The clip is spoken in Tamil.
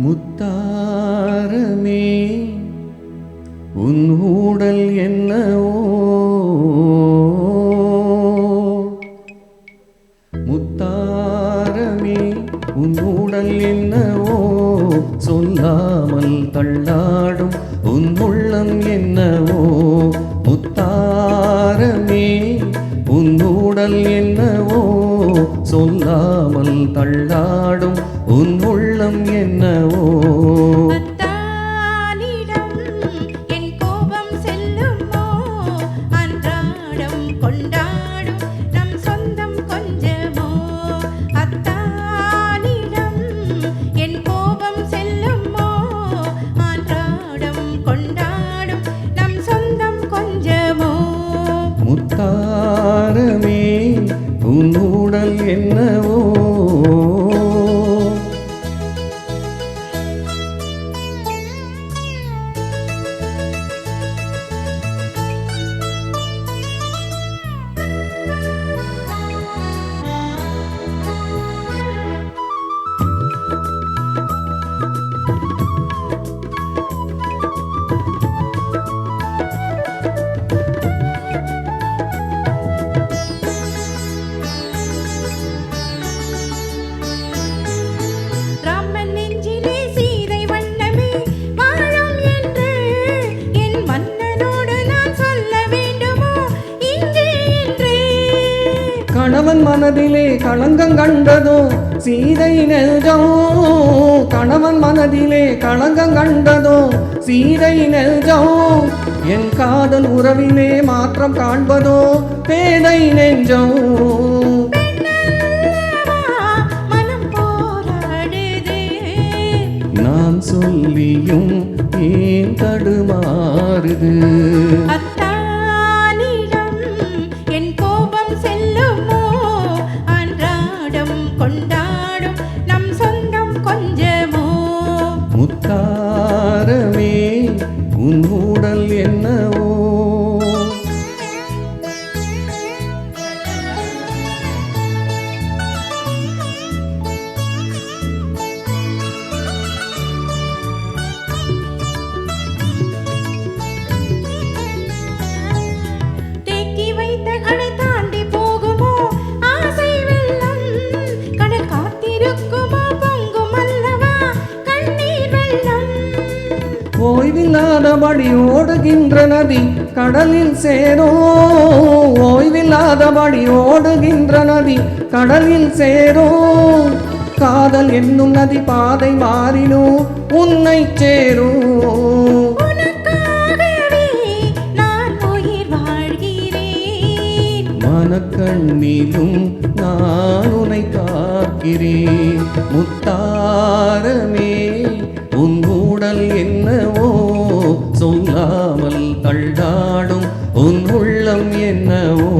முத்தாரமே உன் ஊடல் என்னவோ முத்தாரமே உன் ஊடல் என்னவோ சொல்லாமல் தள்ளாடும் உன் உள்ளம் என்னவோ முத்தாரமே உன் ஊடல் என்னவோ சொல்லாமல் தள்ளாடும் உன் உள்ளம் என்னவோ முத்தாரமே உன் ஊடல் என்னவோ கணவன் மனதிலே களங்கம் கண்டதோ சீதை நெஞ்சம் கணவன் மனதிலே களங்கம் கண்டதோ சீதை நெஞ்சம் என் காதல் உறவிலே மாற்றம் காண்பதோ பேதை நெஞ்சம் நான் சொல்லியும் ஏன் தடுமாறுது முத்தாரமே உன் ஊடல் என்னவோ தேக்கி வைத்த கடை தாண்டி போகுமோ ஆசை வெள்ளம் கடல் காத்திருக்குமோ பொங்கும் அல்லவா கண்ணீர் வெள்ளம் ஓய்வில்லாதபடி ஓடுகின்ற நதி கடலில் சேரோ ஓய்வில்லாதபடி ஓடுகின்ற நதி கடலில் சேரோ காதல் என்னும் நதி பாதை மாறினோ உன்னை சேரோ மனக்கண்ணிலும் நான் உன்னை காக்கிறேன் முத்தாரமே உன் ஊடல் என்னவோ சொல்லாமல் தள்ளாடும் உன் உள்ளம் என்னவோ